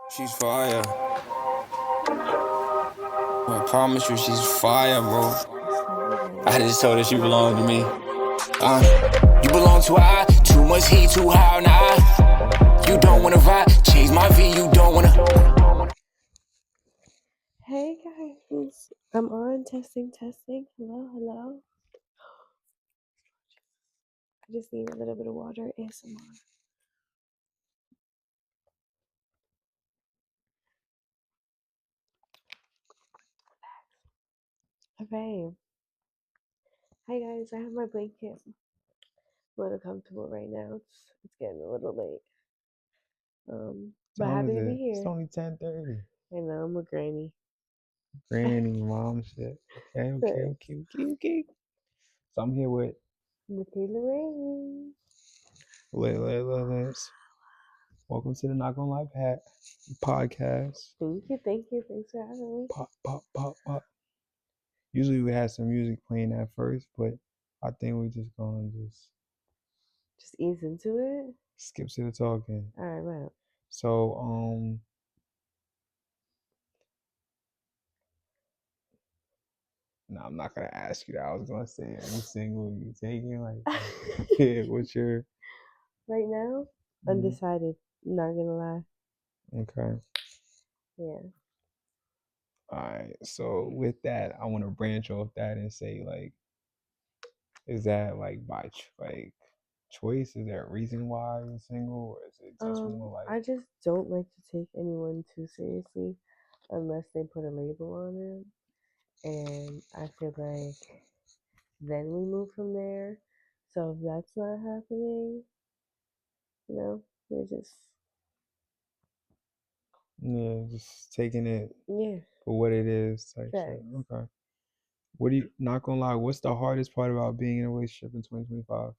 She's fire. I promise you, she's fire, bro. I just told her she belonged to me. You belong too high, too much heat, too high, nah. You don't wanna ride, change my V, you don't wanna. Hey guys, I'm on testing. Hello. I just need a little bit of water. ASMR. Okay. Hi guys, I have my blanket. I'm a little comfortable right now. It's getting a little late. But happy to be It's here. only 10:30. I know I'm a granny. Granny, mom, shit. Okay. So I'm here with Micaela Rae. Liz. Welcome to the Not Gonna Lie podcast. Thank you. Thanks for having me. Pop. Usually we have some music playing at first, but I think we just gonna Just ease into it. skip to the talking. All right, well. So no, I'm not gonna ask you that. I was gonna say, are you single? You taking what's your Right now, undecided. Not gonna lie. Okay. Yeah. Alright, so with that, I want to branch off that and say, is that by choice? Is there a reason why you're single, or is it just more I just don't like to take anyone too seriously unless they put a label on it. And I feel like then we move from there. So if that's not happening, we're just just taking it yeah. for what it is type shit? Facts. Okay. What do you not gonna lie? What's the hardest part about being in a relationship in 2025?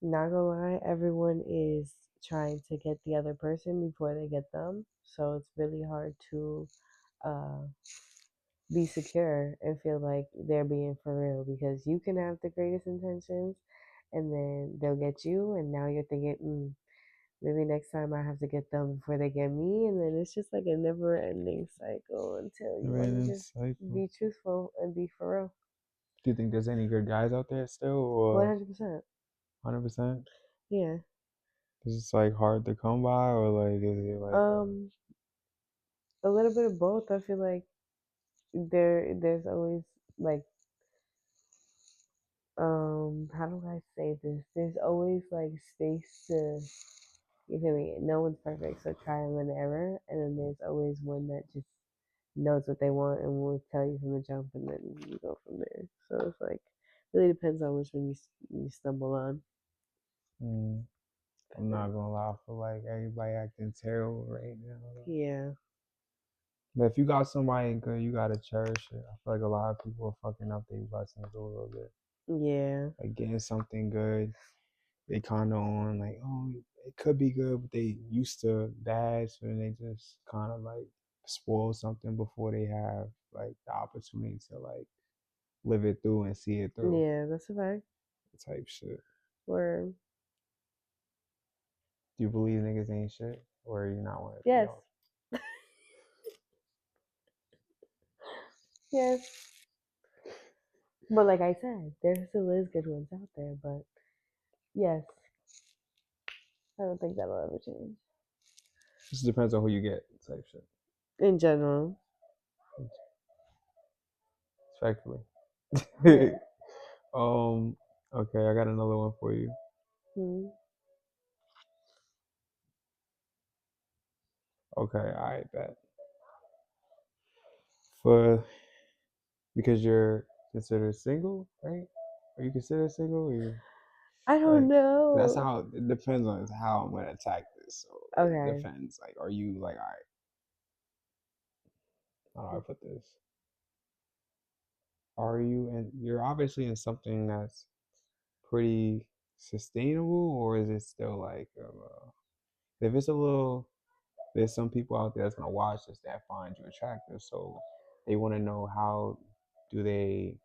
Not gonna lie, everyone is trying to get the other person before they get them. So it's really hard to uh be secure and feel like they're being for real, because you can have the greatest intentions and then they'll get you, and now you're thinking, maybe next time I have to get them before they get me, and then it's just like a never ending cycle until you want to just be truthful and be for real. Do you think there's any good guys out there still, or 100%. 100%? Yeah. Is it hard to come by, or is it A little bit of both. I feel like there's always like how do I say this? There's always like space to, you feel me? No one's perfect, so trial and error. And then there's always one that just knows what they want and will tell you from the jump, and then you go from there. So it's like really depends on which one you stumble on. I'm not gonna lie, I feel like everybody acting terrible right now. Yeah. But if you got somebody good, you gotta cherish it. I feel like a lot of people are fucking up their blessings a little bit. Yeah. Like getting something good, they kind of on it could be good, but they used to bad, so then they just kind of spoil something before they have the opportunity to live it through and see it through. Yeah, that's a fact. Type shit. Word. Do you believe niggas ain't shit, or are you not one? Yes. Yes. But like I said, there still is good ones out there, but yes. I don't think that'll ever change. Just depends on who you get, type shit. In general. Respectfully. Yeah. Okay, I got another one for you. Okay, I bet. Because you're considered single, right? Are you considered single? Or I don't know. That's how it depends on how I'm gonna attack this. So Okay. it depends. Are you all right? How do I put this? Are you and you're obviously in something that's pretty sustainable, or is it still if it's a little? There's some people out there that's gonna watch this that find you attractive, so they want to know how do they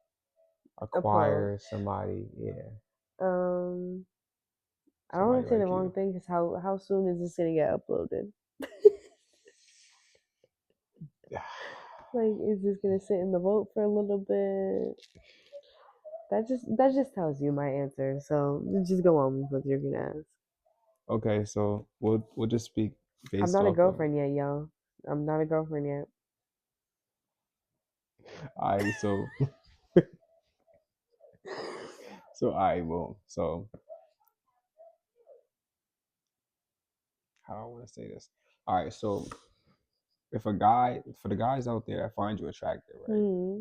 acquire somebody? Yeah. I don't want to say the wrong thing, because how soon is this gonna get uploaded? Like, is this gonna sit in the vote for a little bit? That just tells you my answer. So just go on with what you're gonna ask. Okay, so we'll just speak I'm based not a off of. girlfriend yet, y'all. I'm not a girlfriend yet. Alright, so alright, well, so how do I want to say this? Alright, so if a guy, for the guys out there that find you attractive, right? Hmm.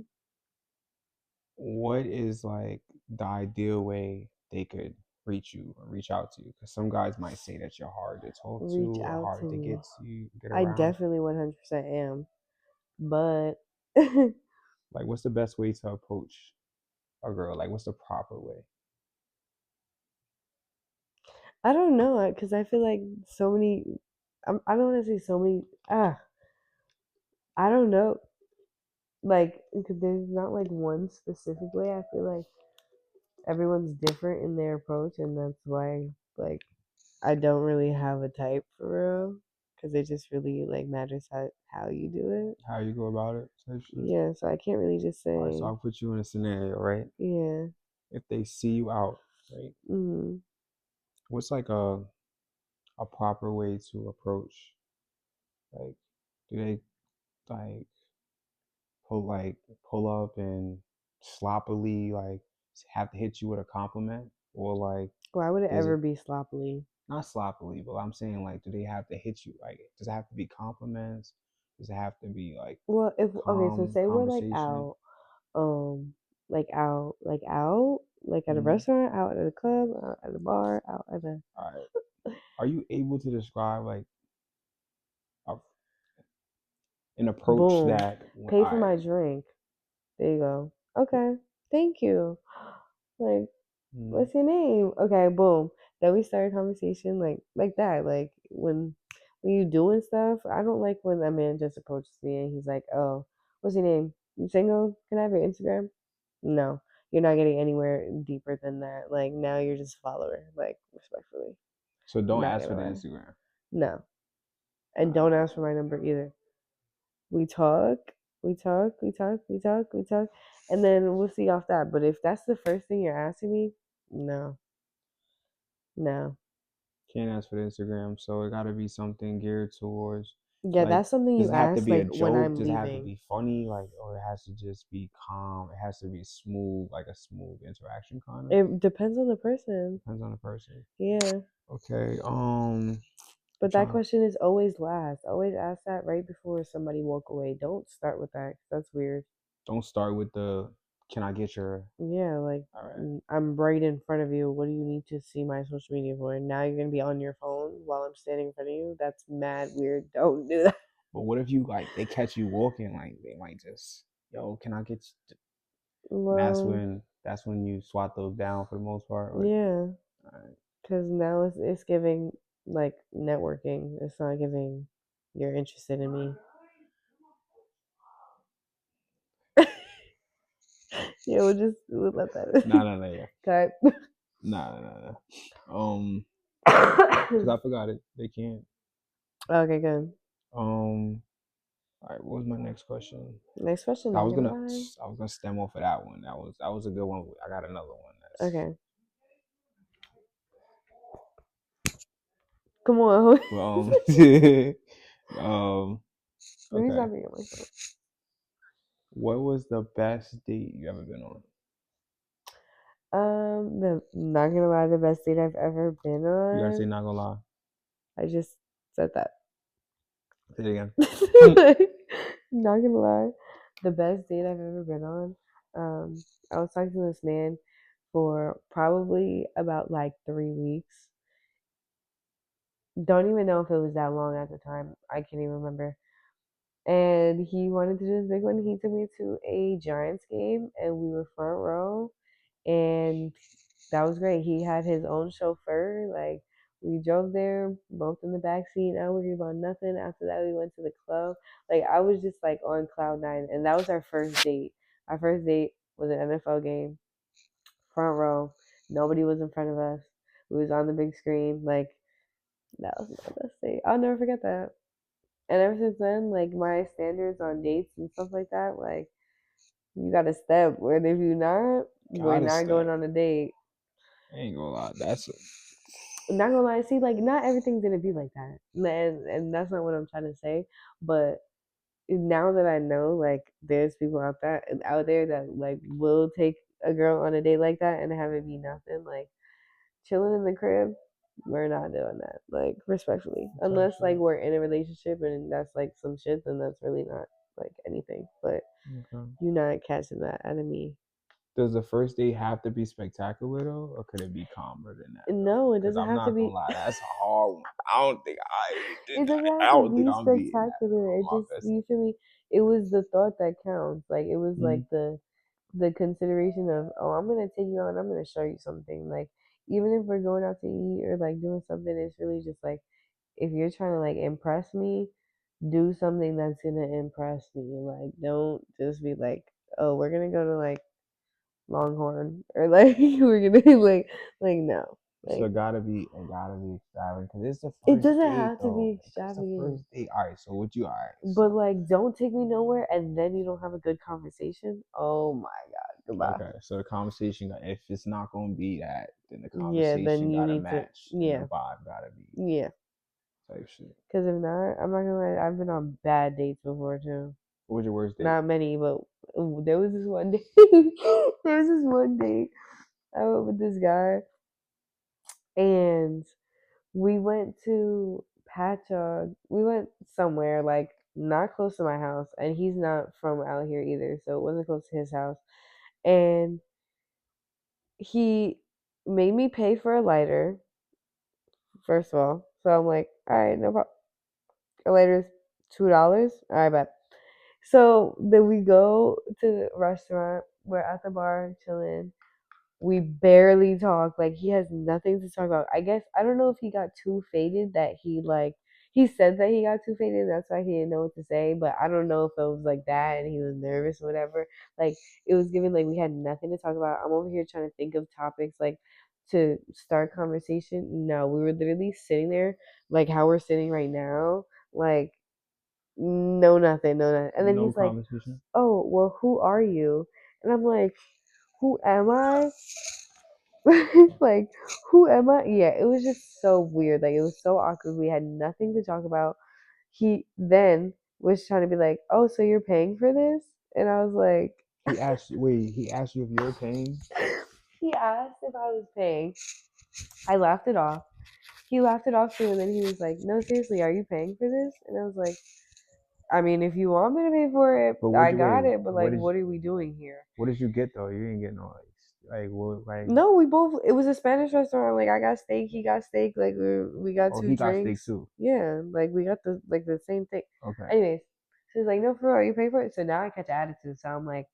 What is like the ideal way they could reach you or reach out to you? Because some guys might say that you're hard to talk to Reach or out to hard to me. get I around. definitely 100% am, but Like, what's the best way to approach a girl? Like, what's the proper way? I don't know, because I feel like so many. I don't want to say so many. I don't know. Like, 'cause there's not like one specific way. I feel like everyone's different in their approach, and that's why like I don't really have a type for real, because it just really like matters how you do it. How you go about it? Type shit. Yeah, so I can't really just All right, so say. I'll put you in a scenario, right? Yeah. If they see you out, right? Mm. What's like a proper way to approach? Like, do they like pull up and sloppily like have to hit you with a compliment, or like Why would it does ever it be sloppily? not sloppily, but I'm saying like do they have to hit you? Like, does it have to be compliments? Does it have to be like Well, if okay, so calm say we're conversation? like at a Mm-hmm. restaurant, out at a club, out at a bar, out at a All right. Are you able to describe like a, an approach boom, that all pay for right? my drink. There you go. Okay, thank you. Like, Mm. what's your name? Okay, boom. Then we start a conversation like that. Like when you doing stuff, I don't like when a man just approaches me and he's like, "Oh, what's your name? You single? Can I have your Instagram?" No, you're not getting anywhere deeper than that. Like now you're just a follower. Like respectfully, So I'm don't not ask for gonna the lie. Instagram. No, and don't ask for my number either. We talk, we talk, and then we'll see off that. But if that's the first thing you're asking me, no, no. Can't ask for the Instagram, so it got to be something geared towards Yeah, like. that's something Does you it have to ask be a like when joke? I'm Does it have to leaving. be funny? Like, or it has to just be calm? It has to be smooth, like a smooth interaction, kind of. It depends on the person. Depends on the person. Yeah. Okay. I'm But that trying. question is always last. Always ask that right before somebody walk away. Don't start with that. 'Cause that's weird. Don't start with the. Can I get your? Yeah, like All right. I'm right in front of you. What do you need to see my social media for? And now you're gonna be on your phone while I'm standing in front of you. That's mad weird. Don't do that. But what if you like they catch you walking? Like they might just, yo, can I get? And Well, that's when you swat those down for the most part. Or, yeah, all right. because now it's giving like networking. It's not giving you're interested in me. Yeah, we'll let that Nah, nah, nah, yeah. cut. Nah, nah, nah. Cause I forgot it. They can't. Okay, good. All right. What was my next question? Next question. I Not was gonna gonna, lie. I was gonna stem off of that one. That was a good one. I got another one. That's Okay, come on. well, um, Let me okay. stop being on my phone. What was the best date you ever been on? The not gonna lie, the best date I've ever been You gotta say on. not gonna lie. I just said that. Say it again. Like, not gonna lie, the best date I've ever been on. I was talking to this man for probably about like 3 weeks. Don't even know if it was that long at the time. I can't even remember. And he wanted to do this big one. He took me to a Giants game, and we were front row, and that was great. He had his own chauffeur. Like we drove there, both in the back seat. I worried about nothing. After that, we went to the club. Like I was just like on cloud nine, and that was our first date. Our first date was an NFL game, front row. Nobody was in front of us. We was on the big screen. Like that was my best date. I'll never forget that. And ever since then, like my standards on dates and stuff like that, like you gotta step. And if you're not, we're Gotta not going step. on a date. I ain't gonna lie. That's Not gonna lie, see, like not everything's gonna be like that, and that's not what I'm trying to say. But now that I know, like, there's people out there that like will take a girl on a date like that and have it be nothing, like chilling in the crib. We're not doing that, like respectfully, unless like we're in a relationship and that's like some shit. Then that's really not like anything. But okay. you're not catching that out of me. Does the first date have to be spectacular though, or could it be calmer than that? No, it Because doesn't I'm have to not gonna be. lie, that's a hard one. I don't think I ever did It doesn't that. I have to don't think be I'm beating that spectacular. It on just, my best. you feel me? It was the thought that counts. Like it was like Mm-hmm. the consideration of, oh, I'm gonna take you out, I'm gonna show you something. Like even if we're going out to eat or like doing something, it's really just like if you're trying to like impress me, do something that's gonna impress me. Like don't just be like, oh, we're gonna go to like Longhorn or like we're gonna like no. So Like it gotta be extravagant because it's the it first doesn't date have to though. be Like, it's the extravagant. first date. All right, so what you all right? But So like, don't take me nowhere, and then you don't have a good conversation. Oh my god, goodbye. okay, so the conversation, if it's not gonna be that, then the Yeah, then conversation you gotta need to. match, and the Yeah, vibe gotta be yeah. type shit. Because if not, I'm not gonna lie. I've been on bad dates before too. What was your worst date? Not many, but there was this one day. There was this one date. I went with this guy, and we went to Patchogue. We went somewhere like not close to my house, and he's not from out here either, so it wasn't close to his house. And he made me pay for a lighter, first of all. So I'm like, all right, no problem. A lighter's $2. All right, bet. So then we go to the restaurant. We're at the bar chilling. We barely talk. Like he has nothing to talk about. I guess I don't know if he got too faded that he said that he got too faded. That's why he didn't know what to say. But I don't know if it was like that and he was nervous or whatever. Like it was given like we had nothing to talk about. I'm over here trying to think of topics like to start conversation. No, we were literally sitting there like how we're sitting right now. Like no nothing, no nothing. And then No he's like, conversation. "Oh, well, who are you?" And I'm like, "Who am I?" Like, who am I? Yeah, it was just so weird. Like, it was so awkward. We had nothing to talk about. He then was trying to be like, "Oh, so you're paying for this?" And I was like, He asked you. Wait, he asked you if you're paying. he asked if I was paying. I laughed it off. He laughed it off too, and then he was like, "No, seriously, are you paying for this?" And I was like, "I mean, if you want me to pay for it, But I what you got wait? it. But like, what are we doing here?" What did you get though? You didn't get no like what like. No, we both. It was a Spanish restaurant. Like I got steak, he got steak. Like we got Oh, two he got steak drinks. too. Yeah, like we got the same thing. Okay. Anyways, she's like, "No, for real, you pay for it." So now I catch attitude. So I'm like,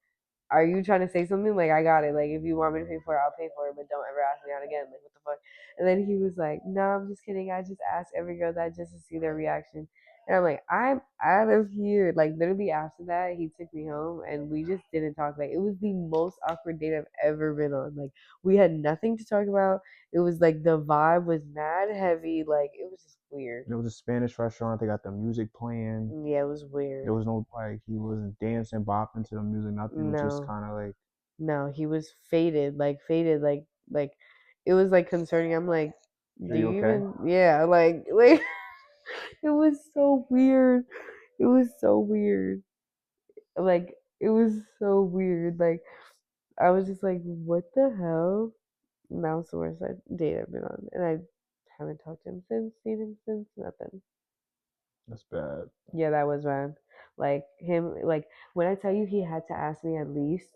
are you trying to say something? Like, I got it. Like, if you want me to pay for it, I'll pay for it, but don't ever ask me out again. Like, what the fuck? And then he was like, no, I'm just kidding. I just ask every girl that just to see their reaction. And I'm like, I'm out of here. Like, literally after that, he took me home and we just didn't talk. Like, it was the most awkward date I've ever been on. Like, we had nothing to talk about. It was like the vibe was mad heavy. Like, it was just weird. It was a Spanish restaurant. They got the music playing. Yeah, it was weird. There was no like he wasn't dancing, bopping to the music. Nothing. It was just No. kind of like. No, he was faded, like it was like concerning. I'm like, Are do you you okay? even? Yeah, like it was so weird. It was so weird. Like it was so weird. Like I was just like, what the hell? And that was the worst date I've been on, and I haven't talked to him since, seen him since, nothing. That's bad. Yeah, that was bad. Like him, like when I tell you he had to ask me at least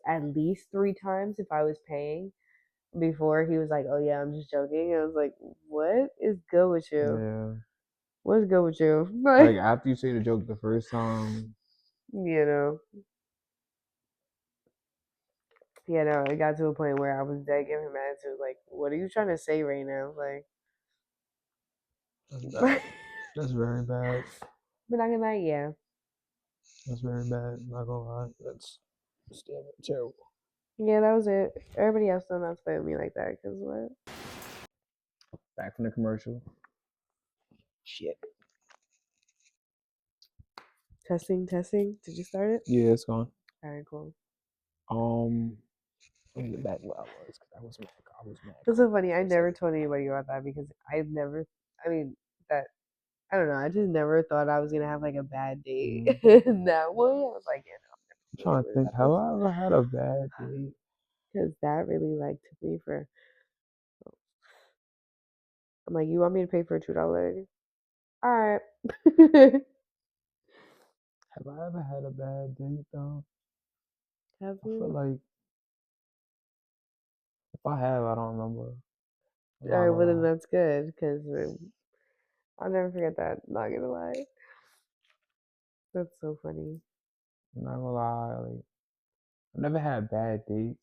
3 times if I was paying before he was like, "Oh yeah, I'm just joking." I was like, "What is good with you? Yeah. What's good with you?" Like after you say the joke the first time. You know, it got to a point where I was dead giving him attitude. Like, what are you trying to say right now? Like, That's bad. That's very bad. but not gonna lie, yeah, That's very bad. I'm not gonna lie. That's damn terrible. yeah, that was it. Everybody else don't not play with me like that. Cause what? Back from the commercial. Shit. Testing, testing. Did you start it? Yeah, it's gone. All right, cool. Let me get back where I was because I was mad. It's so funny. confused I for a never second. told anybody about that because I've never. I mean, that I don't know. I just never thought I was gonna have like a bad date. Mm. That one, I was like, yeah, no, I'm I'm never trying to telling think. anybody Have about I ever had a bad date? this because that really like took me for. I'm like, you want me to pay for $2? All right. Have I ever had a bad date though? Have I feel you? like if I have, I don't remember. I'm All not right. gonna Well, then lie. that's good because I'll never forget that. Not gonna lie. That's so funny. I'm not gonna lie. Like I've never had bad dates.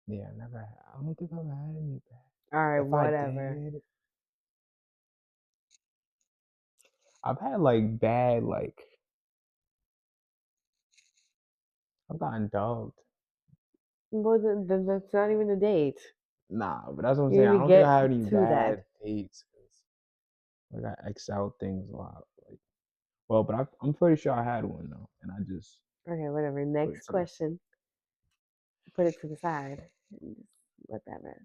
Yeah, I never. I don't think I've had any bad. All right. If I Whatever. did, I've had like bad like I've gotten dubbed. Well, then that's not even a date. Nah, but that's what I'm You saying. didn't I even don't think I get have any to that. bad dates. 'Cause, like I X out things a lot. Like well, but I'm pretty sure I had one though, and I just Okay, whatever. put it Next to the question. Put it to the side. And just let that rest.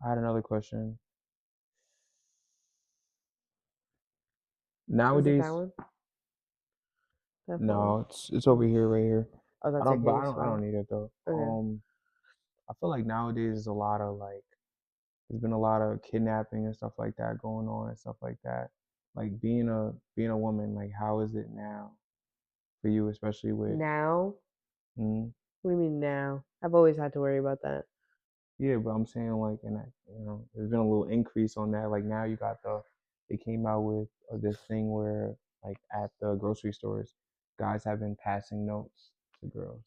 I had another question. Is it that Nowadays, one? That phone? no, it's over here, right here. Oh, I that's your don't, but game I spot. don't need it though. Okay. I feel like nowadays there's a lot of like, there's been a lot of kidnapping and stuff like that going on and stuff like that. Like being a woman, like how is it now for you, especially with, Now? mm, What do you mean now? I've always had to worry about that. yeah, but I'm saying like, and there's been a little increase on that. Like now you got they came out with this thing where like at the grocery stores, guys have been passing notes to girls.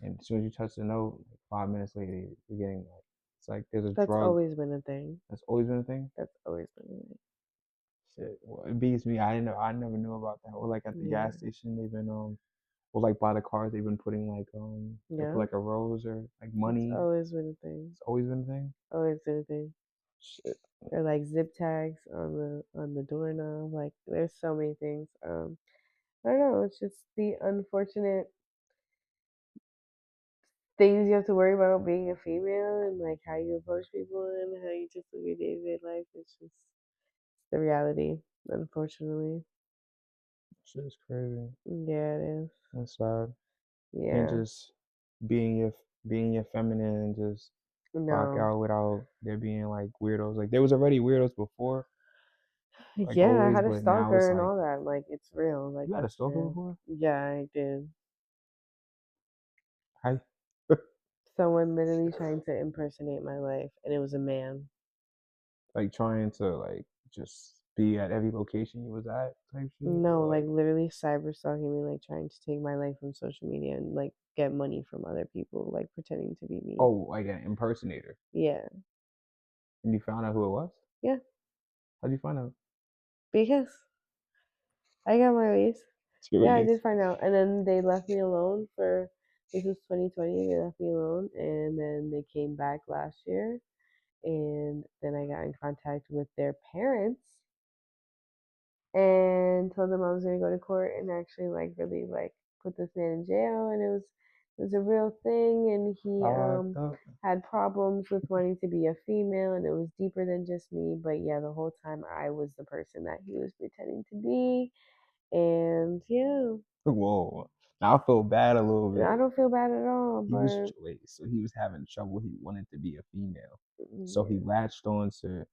And as soon as you touch the note, like 5 minutes later, you're getting like it's like there's a That's drug always been a thing. that's always been a thing. That's always been a thing. Shit, well, it beats me. I didn't know. I never knew about that. Or like at the Yeah. gas station, they've been or like by the cars, they've been putting like they put Yeah. like a rose or like It's money. always been a thing. It's always been a thing. Always been a thing. Shit, Or like zip tags on the doorknob. Like there's so many things. I don't know. It's just the unfortunate things you have to worry about being a female and like how you approach people and how you just live your day to day life. It's just the reality, unfortunately. shit is crazy. Yeah, it is. That's sad. Can't Yeah. just being your being your feminine and just rock No. out without there being like weirdos. Like there was already weirdos before, like Yeah, I always, had a but now it's stalker and like all that. Like it's real. Like you had a it's stalker real. before. Yeah, I did. Hi. Someone literally trying to impersonate my life, and it was a man. Like trying to like just be at every location you was at type shit, No, or like like literally cyber stalking me, like trying to take my life from social media and like get money from other people, like pretending to be me. oh like an impersonator. Yeah, And you found out who it was. yeah, How'd you find out? because I got my ways. Yeah, I Serious. did find out, and then they left me alone for this was 2020. They left me alone, and then they came back last year, and then I got in contact with their parents and told them I was gonna go to court and actually like really like put this man in jail, and it was a real thing, and he Locked up. had problems with wanting to be a female, and it was deeper than just me. But yeah, the whole time I was the person that he was pretending to be, and yeah, Whoa. Now I feel bad a little I bit. don't feel bad at all. He was But wait, so he was having trouble. He wanted to be a female, so he yeah, latched on to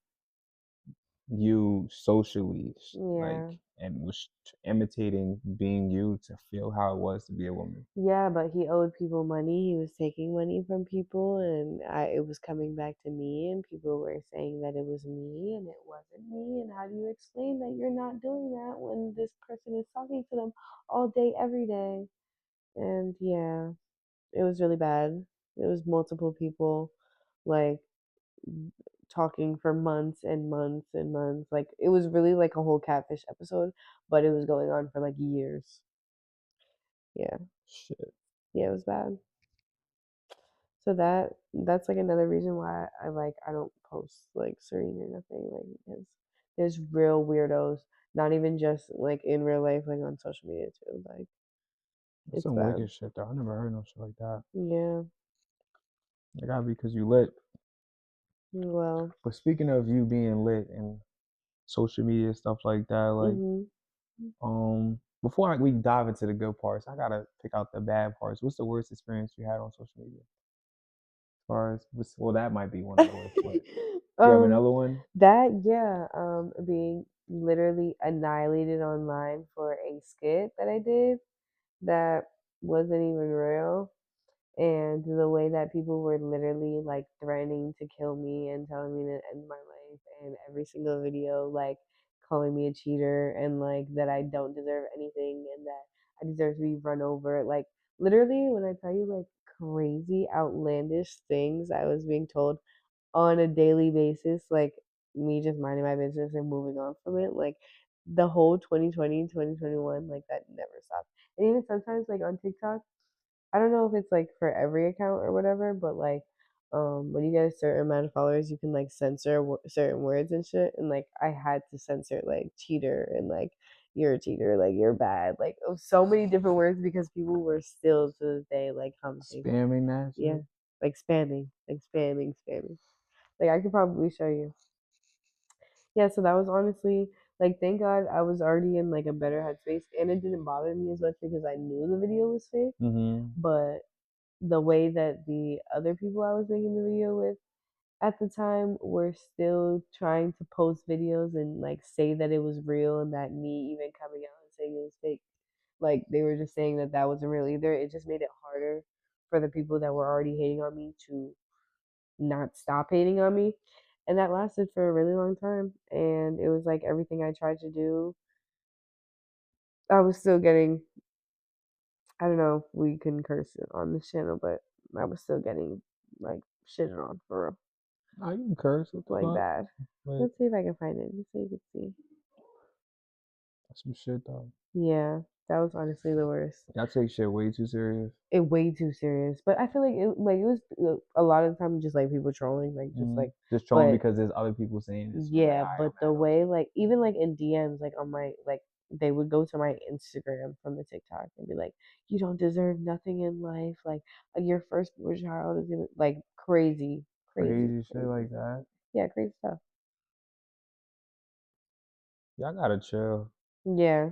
you socially, like, yeah. and was imitating being you to feel how it was to be a woman. Yeah, but he owed people money. He was taking money from people, and it was coming back to me, and people were saying that it was me, and it wasn't me. And how do you explain that you're not doing that when this person is talking to them all day, every day? And yeah, it was really bad. It was multiple people, like talking for months and months and months. Like it was really like a whole catfish episode, but it was going on for like years. Yeah, Shit. yeah, it was bad. So that's like another reason why I don't post like Serene or nothing like because there's real weirdos. Not even just like in real life, like on social media too. Like That's it's some bad. wicked shit though. I never heard no shit like that. Yeah. It gotta be because you lit. Well. But speaking of you being lit and social media stuff like that, like Mhm. before we dive into the good parts, I gotta pick out the bad parts. What's the worst experience you had on social media? As far as well, that might be one of the worst, but you have um. another one? That yeah. Being literally annihilated online for a skit that I did that wasn't even real. And the way that people were literally like threatening to kill me and telling me to end my life, and every single video like calling me a cheater and like that I don't deserve anything and that I deserve to be run over. Like literally, when I tell you like crazy, outlandish things I was being told on a daily basis, like me just minding my business and moving on from it, like the whole 2020, 2021, like that never stopped. And even sometimes like on TikTok, I don't know if it's like for every account or whatever, but like when you get a certain amount of followers, you can like censor certain words and shit. And like I had to censor like cheater and like you're a cheater, like you're bad, like so many different words because people were still to this day like commenting. Spamming that Yeah, shit? like spamming, like spamming, spamming. Like I could probably show you. Yeah, so that was honestly like thank God I was already in like a better headspace and it didn't bother me as much because I knew the video was fake. Mm-hmm. But the way that the other people I was making the video with at the time were still trying to post videos and like say that it was real and that me even coming out and saying it was fake, like they were just saying that that wasn't real either. It just made it harder for the people that were already hating on me to not stop hating on me. And that lasted for a really long time. And it was like everything I tried to do, I was still getting, I don't know if we can curse it on this channel, but I was still getting like shitted on for real. Oh, you can curse. What the Like fuck? bad. Like, Let's see if I can find it. Just so you can see. that's some shit though. Yeah, that was honestly the worst. Y'all take shit way too serious. It way too serious, but I feel like it was a lot of the time just like people trolling, like just like, Just trolling but because there's other people saying this. So it's like, yeah, all right, but the way like even like in DMs, like on my like they would go to my Instagram from the TikTok and be like, "You don't deserve nothing in life. Like your firstborn child is gonna like crazy, crazy, crazy shit crazy like stuff. that. Yeah, crazy stuff. Y'all gotta chill. Yeah,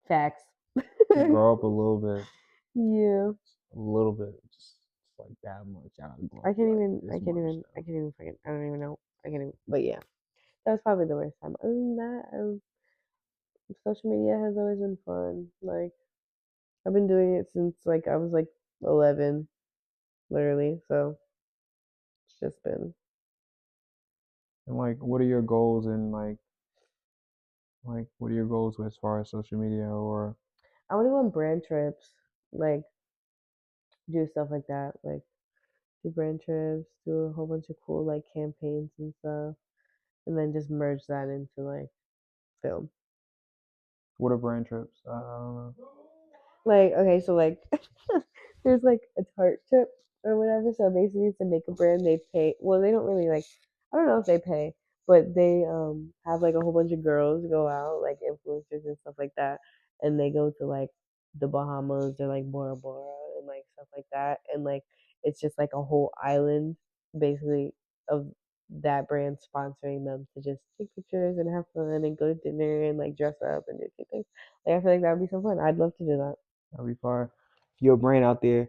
facts. Grow up a little bit. Yeah. A little bit. Just like that much. Y'all gotta grow up like I this can't much even, I though. can't even fucking, I don't even know. I can't even, but yeah, that was probably the worst time. Other than that, social media has always been fun. Like, I've been doing it since like I was like 11, literally. So it's just been. And like, what are your goals and like what are your goals as far as social media or I want to go on brand trips, like do stuff like that, like do brand trips, do a whole bunch of cool like campaigns and stuff, and then just merge that into like film. what are brand trips? I don't know. Like, okay, so like there's like a Tarte trip or whatever. So basically it's a makeup brand. They pay well, they don't really like I don't know if they pay, but they have like a whole bunch of girls go out, like influencers and stuff like that, and they go to like the Bahamas or like Bora Bora and like stuff like that. And like it's just like a whole island basically of that brand sponsoring them to just take pictures and have fun and go to dinner and like dress up and do cute things. Like I feel like that would be so fun. I'd love to do that. That'll be far. If you're a brand out there,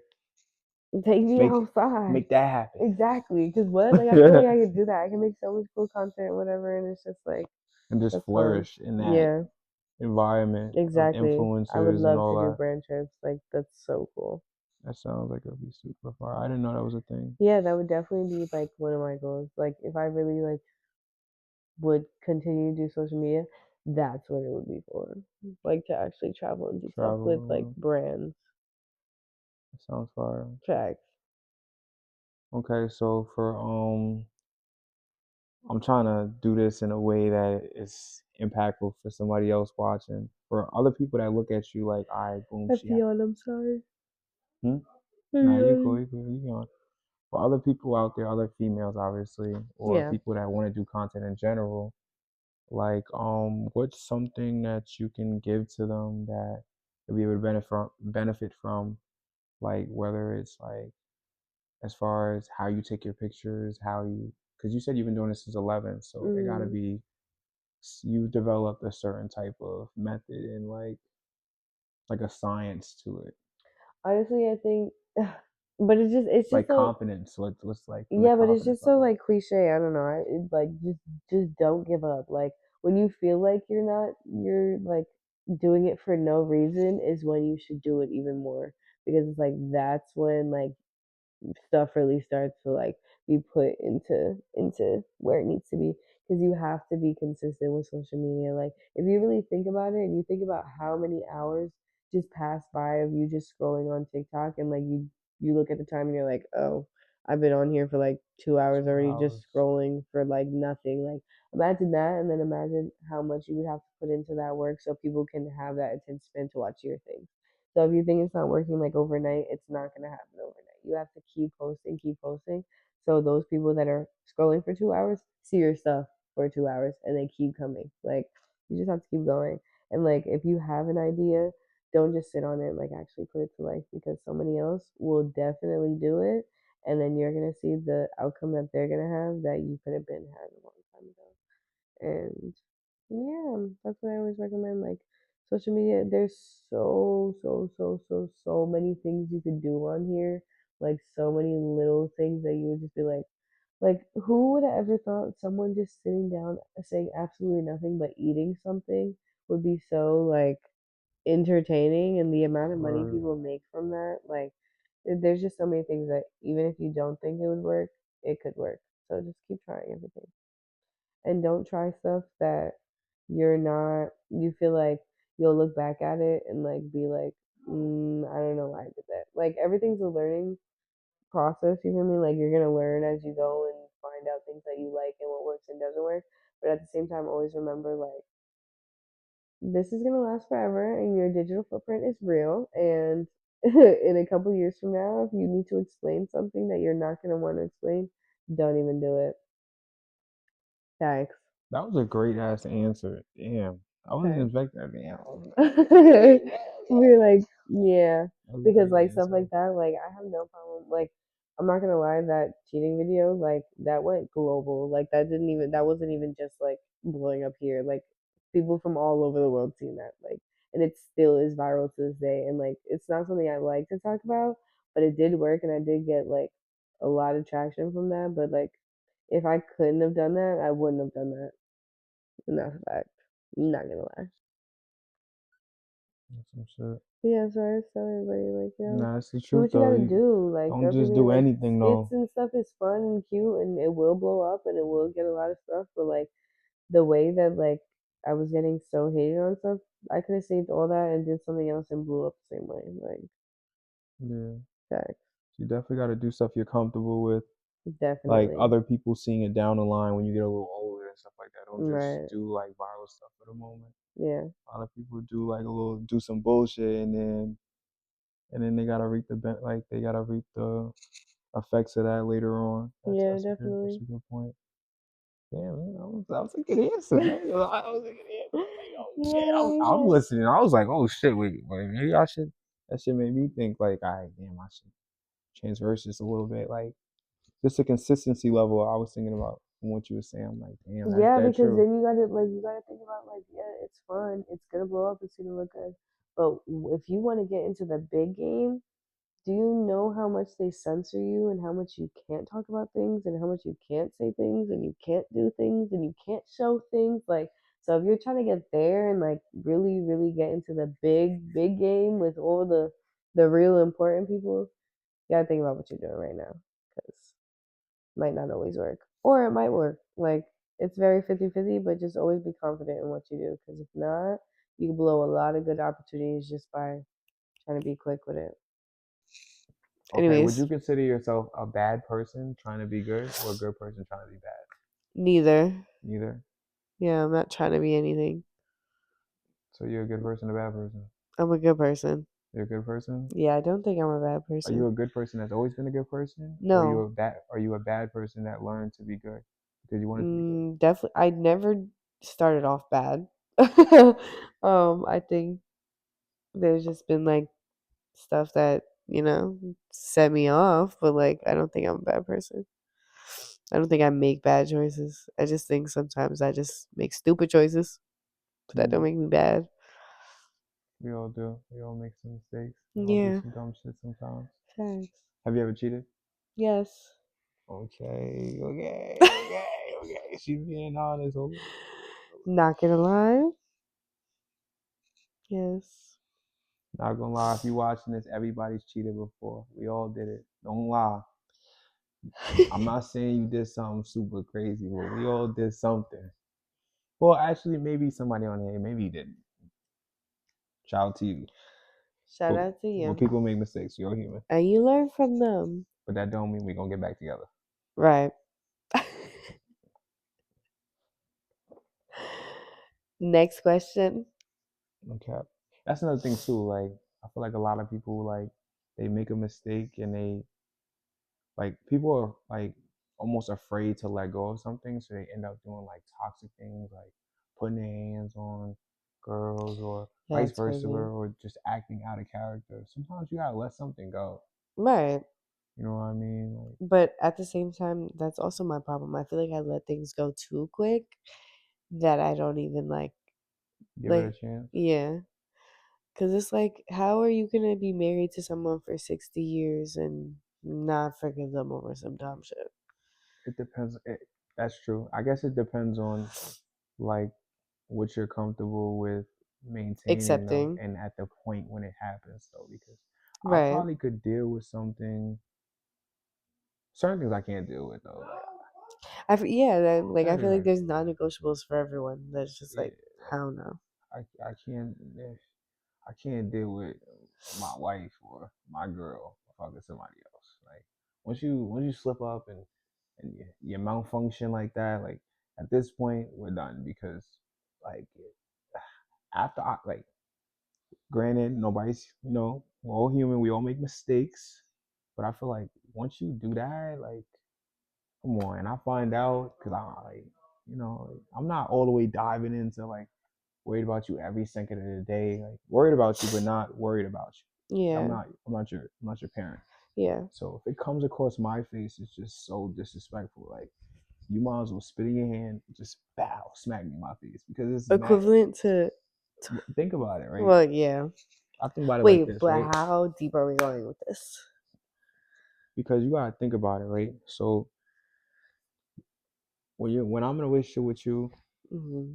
Take me make outside. make that happen. Exactly. Because what? Like, I feel like I could do that. I can make so much cool content, whatever. And it's just like, And just that's fun. flourish in that Yeah, environment of exactly. I would influencers and love to all do that. brand trips. Like, that's so cool. That sounds like it'll be super far. I didn't know that was a thing. Yeah, that would definitely be like one of my goals. Like, if I really like would continue to do social media, that's what it would be for. Like, to actually travel and do stuff with like Travel. brands. That sounds fire. Tracks. Okay, so for I'm trying to do this in a way that is impactful for somebody else watching. For other people that look at you like, all right, boom, That's she had. yawn, I'm sorry. Hmm? I'm Nah, you cool, yawning. you cool, you on. For other people out there, other females obviously, or Yeah, people that want to do content in general, Like, what's something that you can give to them that they'll be able to benefit from, like whether it's like as far as how you take your pictures, how you, because you said you've been doing this since 11, so it got to Mm. be you developed a certain type of method and like a science to it, Honestly, I think, but it's just like so. confidence. What's like from the Yeah, but it's confidence just so level? like cliche. I don't know. Like just don't give up. Like when you feel like you're like doing it for no reason is when you should do it even more, because it's like that's when like stuff really starts to like be put into where it needs to be, because you have to be consistent with social media. Like if you really think about it and you think about how many hours just pass by of you just scrolling on TikTok, and like you look at the time and you're like, oh, I've been on here for like 2 hours Two already just hours. scrolling for like nothing. Like imagine that, and then imagine how much you would have to put into that work so people can have that attention span to watch your things. So if you think it's not working like overnight, it's not gonna happen overnight. You have to keep posting. So those people that are scrolling for 2 hours see your stuff for 2 hours and they keep coming. Like you just have to keep going. And like if you have an idea, don't just sit on it, like actually put it to life, because somebody else will definitely do it, and then you're gonna see the outcome that they're gonna have that you could have been had a long time ago. And yeah, that's what I always recommend. Like social media, there's so many things you could do on here. Like so many little things that you would just be like who would have ever thought someone just sitting down saying absolutely nothing but eating something would be so like entertaining, and the amount of money Or people make from that, like there's just so many things that even if you don't think it would work, it could work. So just keep trying everything, and don't try stuff that you feel like you'll look back at it and like be like, I don't know why I did that. Like everything's a learning process, you feel me? Like you're gonna learn as you go and find out things that you like and what works and doesn't work. But at the same time, always remember like this is gonna last forever, and your digital footprint is real. And in a couple years from now, if you need to explain something that you're not gonna want to explain, don't even do it. Thanks. that was a great ass answer. Damn, I wasn't Thanks. expecting that. Damn, We're like, yeah, that was a because great like stuff answer. like that, like I have no problem. Like, I'm not gonna lie, that cheating video, like that went global. Like that wasn't even just like blowing up here. Like people from all over the world seen that. Like, and it still is viral to this day. And like, it's not something I like to talk about, but it did work, and I did get like a lot of traction from that. But like, if I couldn't have done that, I wouldn't have done that. And that's a fact. I'm not gonna lie. That's some shit. Yeah, so I was telling everybody, like, Nah, it's the do truth what you though. gotta You do. Like, don't don't get just me do like anything skits though. and stuff is fun and cute, and it will blow up and it will get a lot of stuff. But like the way that like I was getting so hated on stuff, I could have saved all that and did something else and blew up the same way. Like, Yeah, facts, you definitely got to do stuff you're comfortable with, like definitely, other people seeing it down the line when you get a little older and stuff like that. Don't just right, do like viral stuff for the moment. yeah, A lot of people do like do some bullshit, and then they gotta they gotta reap the effects of that later on. That's yeah, that's a good that's definitely. a good point. Damn, man, that was a good answer, man. That was a good answer. Like, oh shit, I'm Yeah, listening. I was like, oh shit, wait, maybe I should. That shit made me think like, all right, damn, I should transverse this a little bit, like just a consistency level. I was thinking about from what you were saying. I'm like, damn, that's yeah, dead because true. then you gotta think about like, yeah, it's fun, it's gonna blow up, it's gonna look good, but if you want to get into the big game, do you know how much they censor you and how much you can't talk about things and how much you can't say things and you can't do things and you can't show things? Like, so if you're trying to get there and like really, really get into the big game with all the real important people, you gotta think about what you're doing right now, because it might not always work, or it might work. Like, it's very 50-50, but just always be confident in what you do, because if not, you can blow a lot of good opportunities just by trying to be quick with it. Okay, would Anyways, you consider yourself a bad person trying to be good, or a good person trying to be bad? neither. Neither. Yeah, I'm not trying to be anything. So you're a good person, a bad person. I'm a good person. You're a good person. Yeah, I don't think I'm a bad Are you person. a good person that's always been a good person, or are you a No. bad? Are you a bad person that learned to be good because you wanted to be good? Definitely. I never. started off bad. I think there's just been like stuff that, set me off, but like I don't think I'm a bad person. I don't think I make bad choices. I just think sometimes I just make stupid choices, but that don't make me bad. We all do. We all make some mistakes. We all do Yeah. some dumb shit sometimes. Thanks. Have you ever cheated? Yes. Okay. She's being honest. Hold on. Not gonna lie. Yes. Not gonna lie, if you watching this, everybody's cheated before. We all did it. Don't lie. I'm not saying you did something super crazy, but we all did something. Well, actually, maybe somebody on here, maybe you didn't. Shout out to you. Shout But, out to you. people make mistakes. You're human. And you learn from them. But that don't mean we're gonna get back together. Right. Next question. Okay. That's another thing too. Like I feel like a lot of people like they make a mistake and they like people are like almost afraid to let go of something, so they end up doing like toxic things, like putting their hands on girls or Yeah, vice it's versa, crazy. or just acting out of character. Sometimes you gotta let something go. Right. You know what I mean? Like But at the same time, that's also my problem. I feel like I let things go too quick that I don't even give it a chance. yeah. Because it's like, how are you going to be married to someone for 60 years and not forgive them over some dumb shit? It depends. That's true. I guess it depends on like what you're comfortable with maintaining though, Accepting. and at the point when it happens though, because I Right. probably could deal with something. Certain things I can't deal with though. I Certain feel like things there's non-negotiables for everyone. That's just yeah, like, I don't know. I can't I can't deal with my wife or my girl fucking somebody else. Like once you slip up and you malfunction like that, like at this point we're done because like after I like granted nobody's we're all human, we all make mistakes, but I feel like once you do that, like come on, and I find out because I like I'm not all the way diving into like worried about you every second of the day, like worried about you but not worried about you. Like, Yeah. I'm not your parent. Yeah. So if it comes across my face, it's just so disrespectful. Like you might as well spit in your hand, just bow, smack me in my face because this is mad. Equivalent to, Think about it, right? well, yeah. I think about it like Wait, this, but right? how deep are we going with this? Because you gotta think about it, right? So when I'm in a relationship with you, Mm-hmm.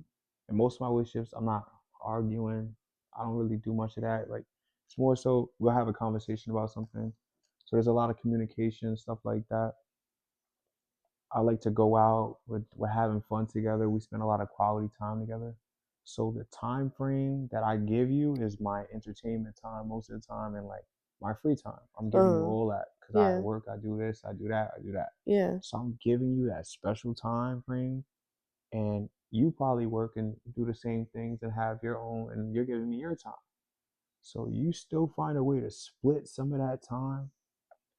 and most of my relationships, I'm not arguing. I don't really do much of that. Like it's more so we'll have a conversation about something. So there's a lot of communication, stuff like that. I like to go out. We're having fun together. We spend a lot of quality time together. So the time frame that I give you is my entertainment time most of the time and like my free time. I'm giving you all that because I Yeah. work, I do this, I do that, I do that. Yeah. So I'm giving you that special time frame, and you probably work and do the same things and have your own, and you're giving me your time. So you still find a way to split some of that time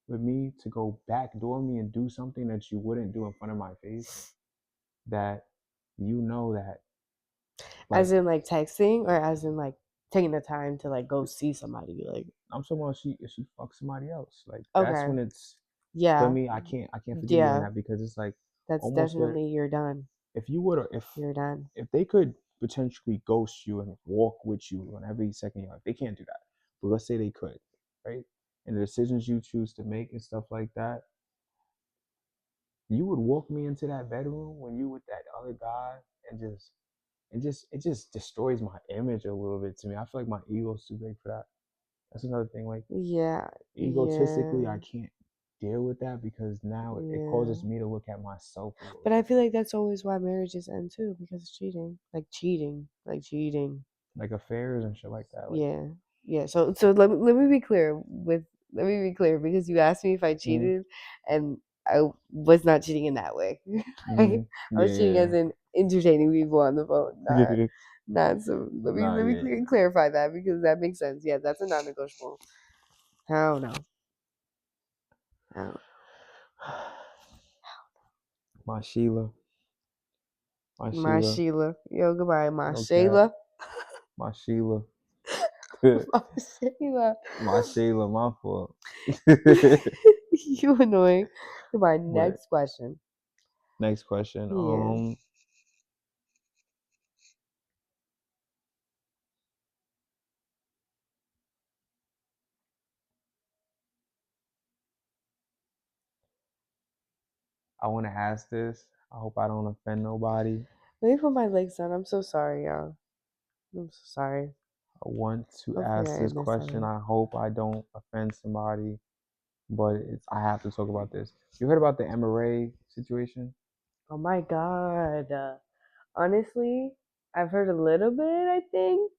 with me to go backdoor me and do something that you wouldn't do in front of my face, that that like As in like texting, or as in like taking the time to like go see somebody? Like, I'm talking about she fucks somebody else. Like that's okay. when it's for Yeah. me, I can't forgive you on Yeah. that because it's like That's almost where definitely, you're done. if you would You're done. if they could potentially ghost you and walk with you on every second of your life, they can't do that. But let's say they could, right? And the decisions you choose to make and stuff like that, you would walk me into that bedroom when you with that other guy and it just destroys my image a little bit to me. I feel like my ego's too big for that. That's another thing. Like Yeah. egotistically, I Yeah. can't deal with that because now it Yeah. causes me to look at myself a little But I feel different. like that's always why marriages end too, because it's cheating. Like cheating. Like cheating. Like affairs and shit like that. Like, Yeah. Yeah. So let me be clear let me be clear, because you asked me if I mm-hmm, cheated, and I was not cheating in that way. mm-hmm, Like, I was cheating yeah, as in entertaining people on the phone, yeah, not so. nah, Let me yeah. clarify that, because that makes sense. Yeah, that's a non-negotiable. I don't know. I don't My Sheila, My My Sheila. Sheila. Yo, goodbye, my No cap. Sheila. My Sheila. My Sheila. My Sheila, my fault. You annoying. Goodbye. But Next question. next question. Yeah. I want to ask this. I hope I don't offend nobody. Let me put my legs down. I'm so sorry, y'all. I'm so sorry. I want to Hopefully ask I this end this question. time. I hope I don't offend somebody, but I have to talk about this. You heard about the Emma Rae situation? Oh my god. Honestly, I've heard a little bit, I think.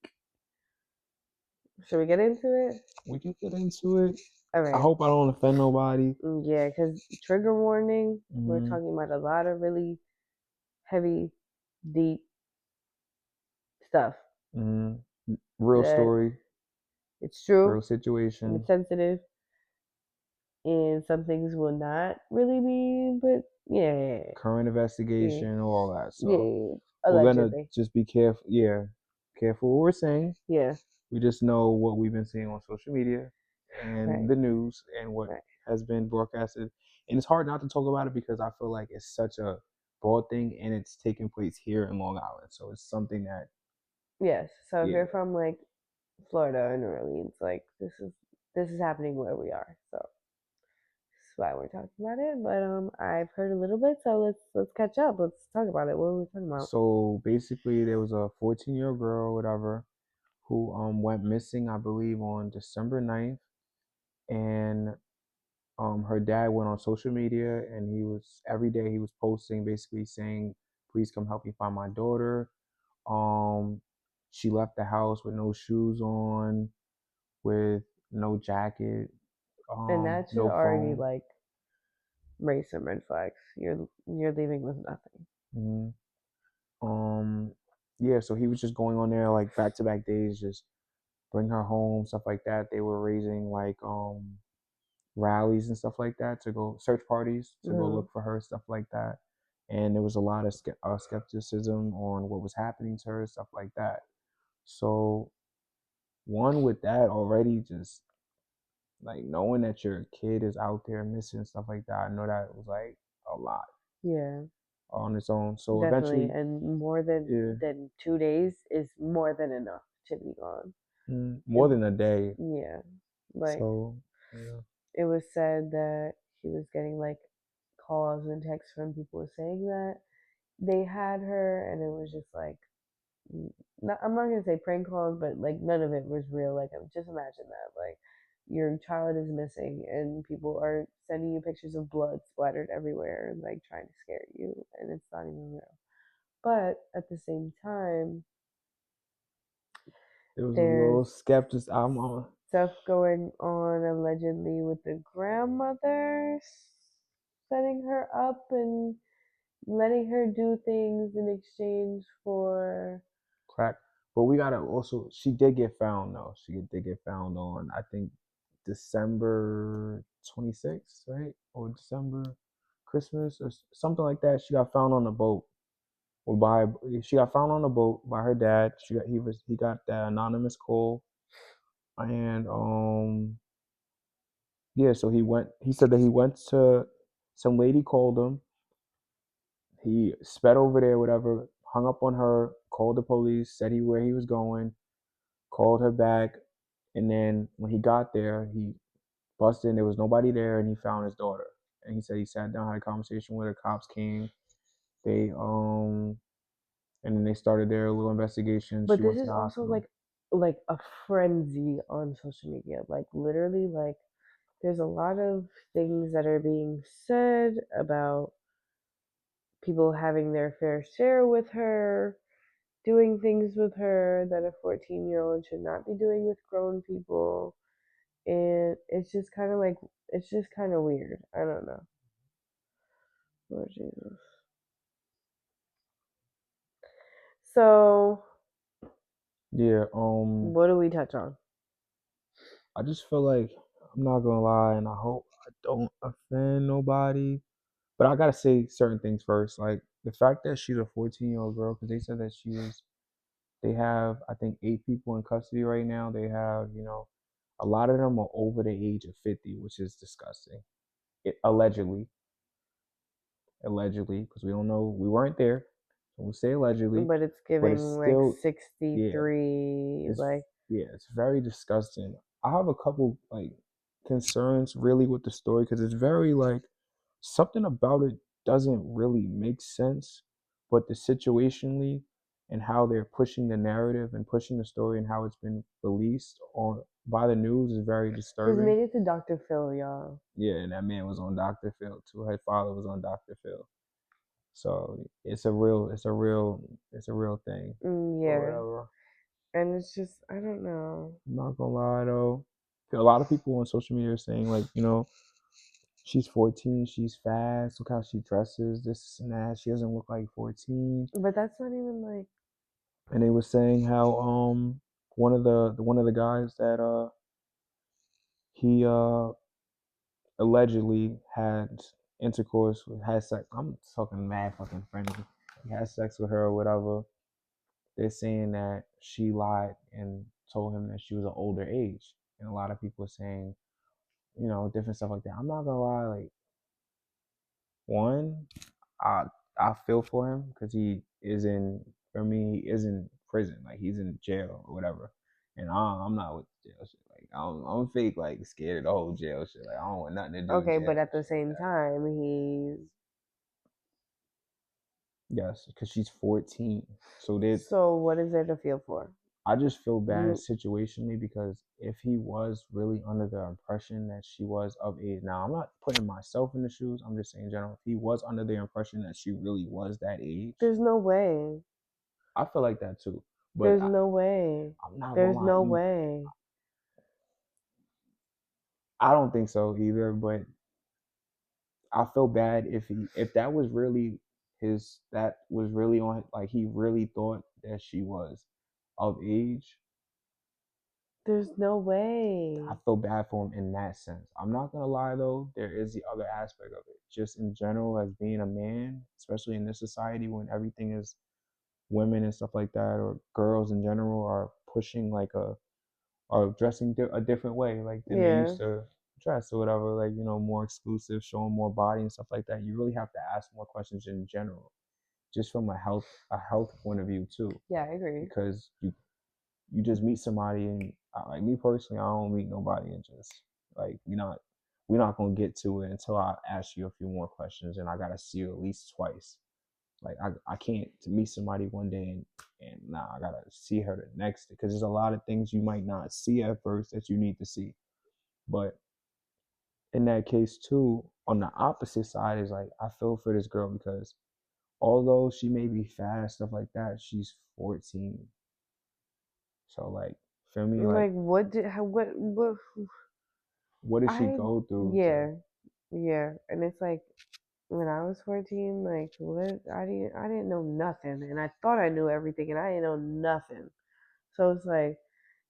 Should we get into it? We can get into it. All I right. hope I don't offend nobody. Yeah, because trigger warning, we're Mm-hmm. talking about a lot of really heavy, deep stuff. Mm-hmm. Real That story, it's true, real situation, it's sensitive, and some things will not really be, but yeah, current yeah, investigation, all that. yeah, So we're gonna allegedly. just be careful. Yeah, careful what we're saying. Yeah, We just know what we've been seeing on social media right, and the news and what right. has been broadcasted. And it's hard not to talk about it because I feel like it's such a broad thing and it's taking place here in Long Island. So it's something that, Yes. So if yeah. you're from like Florida and New Orleans, like this is happening where we are. So that's why we're talking about it. But I've heard a little bit, so let's catch up. Let's talk about it. What are we talking about? So basically, there was a 14-year-old girl, whatever, who went missing, I believe, on December 9th. And her dad went on social media and he was every day he was posting basically saying, please come help me find my daughter. Um, she left the house with no shoes on, with no jacket, And that should no already phone. like raise some red flags. You're leaving with nothing. Hmm. Yeah, so he was just going on there like back to back days, just bring her home, stuff like that. They were raising like rallies and stuff like that to go search parties to go Uh-huh. look for her, stuff like that. And there was a lot of skepticism on what was happening to her, stuff like that. So one with that already, just like knowing that your kid is out there missing, stuff like that. I know that was like a lot Yeah, on its own. So definitely. eventually, And more than yeah, 2 days is more than enough to be gone. more than a day. Yeah, like So yeah, it was said that he was getting like calls and texts from people saying that they had her, and it was just like, not, I'm not gonna say prank calls, but like none of it was real. Like, just imagine that, like your child is missing and people are sending you pictures of blood splattered everywhere and like trying to scare you, and it's not even real. But at the same time, it was a there's little skeptic. I'm on. stuff going on allegedly with the grandmother setting her up and letting her do things in exchange for. Crack. But we gotta also. She did get found though. She did get found on I think December 26th, right? Or December Christmas or something like that. She got found on a boat. Or by she got found on a boat by her dad. He got that anonymous call and yeah. So he went. He said that he went to some lady called him. He sped over there, whatever. Hung up on her. Called the police. Said where he was going. Called her back, and then when he got there, he busted in. There was nobody there, and he found his daughter. And he said he sat down, had a conversation with her. Cops came. They and then they started their little investigation. But She this went to is the also hospital. like a frenzy on social media. Like literally, like there's a lot of things that are being said about people having their fair share with her, doing things with her that a 14-year-old should not be doing with grown people. And it's just kind of like, it's just kind of weird. I don't know. Lord Jesus. So, Yeah. what do we touch on? I just feel like I'm not gonna lie, and I hope I don't offend nobody. But I gotta say certain things first, like the fact that she's a 14-year-old girl, because they said that they have, I think, 8 people in custody right now. They have, a lot of them are over the age of 50, which is disgusting. Allegedly, because we don't know, we weren't there, so we'll say allegedly, But it's but it's giving like still, yeah, 63, it's like yeah, it's very disgusting. I have a couple like concerns really with the story because it's very like something about it doesn't really make sense, but the situationally and how they're pushing the narrative and pushing the story and how it's been released on by the news is very he's disturbing. made it to Dr. Phil, y'all. Yeah, and that man was on Dr. Phil too. Her father was on Dr. Phil. So it's a real thing. Or Yeah. whatever. And it's just, I don't know. I'm not gonna lie though. A lot of people on social media are saying like, she's 14, she's fast, look how she dresses, this and that. She doesn't look like 14. But that's not even like, And they were saying how one of the guys that he allegedly had intercourse with, had sex. I'm talking mad fucking friendly. He had sex with her or whatever. They're saying that she lied and told him that she was an older age, and a lot of people are saying, different stuff like that. I'm not gonna lie, like one, I I feel for him because he is in, for me, he is in prison, like he's in jail or whatever, and I'm not with jail shit. Like I'm fake like scared of the whole jail shit. Like I don't want nothing to do with okay, jail but and at the shit like same that. time, he's. Yes, because she's 14. So there's, So what is there to feel for? I just feel bad You, situationally because if he was really under the impression that she was of age, now I'm not putting myself in the shoes, I'm just saying in general, if he was under the impression that she really was that age, there's no way. I feel like that too. But There's no way. I'm not gonna There's lie, no way. I don't think so either. But I feel bad if that was really that was really on, like he really thought that she was of age. There's no way. I feel bad for him in that sense. I'm not gonna lie though, there is the other aspect of it. Just in general, as being a man, especially in this society when everything is women and stuff like that, or girls in general are pushing like are dressing a different way, like than they Yeah. used to dress or whatever, like more exclusive, showing more body and stuff like that. You really have to ask more questions in general, just from a health point of view too, Yeah, I agree. because you just meet somebody and like me personally, I don't meet nobody and just like we're not gonna get to it until I ask you a few more questions and I gotta see you at least twice. Like I can't to meet somebody one day and nah, I gotta see her the next because there's a lot of things you might not see at first that you need to see. But in that case too, on the opposite side is like I feel for this girl because although she may be fast, stuff like that, she's 14. So like, feel me, like Like, what did, how, what, what did she I, go through to, yeah, yeah. And it's like, when I was 14, like, what, I didn't know nothing. And I thought I knew everything, and I didn't know nothing. So it's like,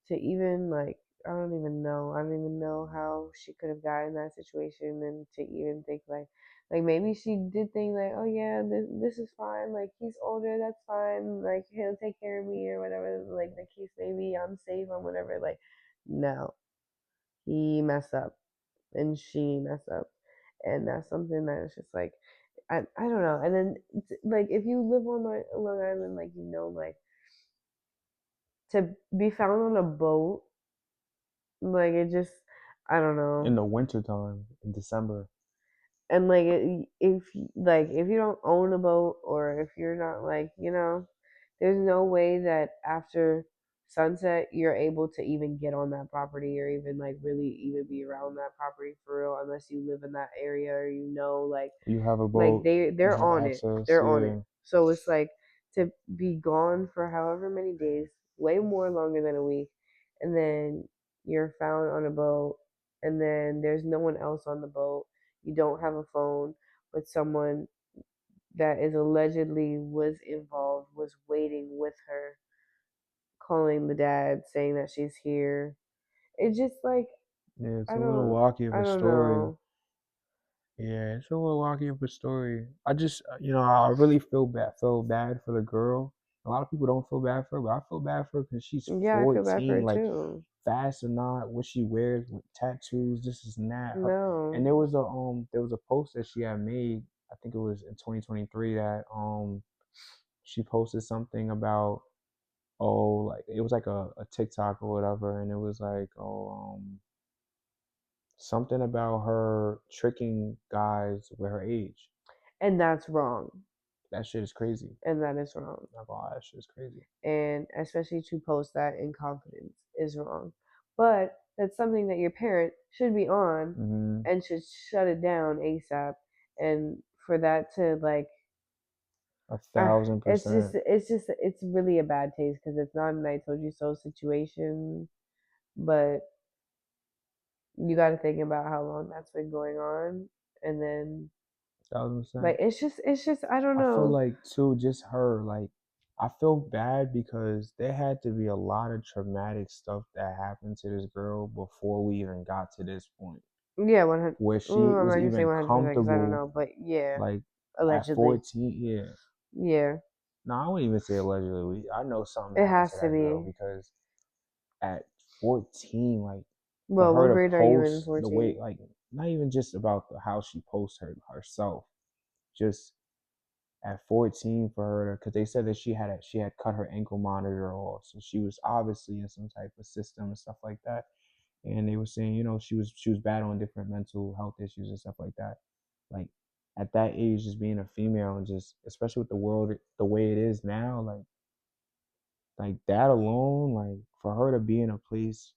to even like, I don't even know how she could have gotten in that situation, and to even think like maybe she did think like, oh yeah, this is fine, like he's older, that's fine, like he'll take care of me or whatever, like the case maybe I'm safe or whatever. Like, no, he messed up and she messed up, and that's something that is just like, I don't know. And then like if you live on Long Island, like like to be found on a boat. Like it just, I don't in know. the wintertime in December. And like if you don't own a boat, or if you're not like there's no way that after sunset you're able to even get on that property, or even like really even be around that property for real, unless you live in that area, or You have a like boat, you they're have on it. access, They're on it. yeah. So it's like to be gone for however many days, way more longer than a week, and then you're found on a boat, and then there's no one else on the boat. You don't have a phone, but someone that is allegedly was involved was waiting with her, calling the dad, saying that she's here. It's just like Yeah, it's I a little don't wacky of I a don't story. know. Yeah, it's a little rocky of a story. I just, I really feel bad for the girl. A lot of people don't feel bad for her, but I feel bad for her because she's Yeah, I feel bad for 14. it Like, too. fast or not, what she wears with tattoos, this is not her. And No. there was a post that she had made. I think it was in 2023 that she posted something about, like it was like a TikTok or whatever, and it was like, something about her tricking guys with her age. And that's wrong. That shit is crazy. And that is wrong. Not gonna lie, that shit is crazy. And especially to post that in confidence is wrong. But that's something that your parent should be on Mm-hmm. and should shut it down ASAP. And for that to like, 1,000%. it's really a bad taste because it's not an I told you so situation. But you got to think about how long that's been going on, and then 1,000%. like it's just I don't I feel know. like too, just her, like, I feel bad because there had to be a lot of traumatic stuff that happened to this girl before we even got to this point Yeah, 100. where she I'm not was gonna say even 100% because I don't comfortable, know, but yeah, like at allegedly. 14. Yeah. Yeah, No, I wouldn't even say allegedly. I know something it happened to has to that girl be. because at 14, like, for Well, her what to grade are you in? post the 14. way, like, not even just about how she posts herself, just at 14 for her, because they said that she had cut her ankle monitor off, so she was obviously in some type of system and stuff like that. And they were saying, she was battling different mental health issues and stuff like that. Like, at that age, just being a female and just, especially with the world the way it is now, like that alone, like for her to be in a place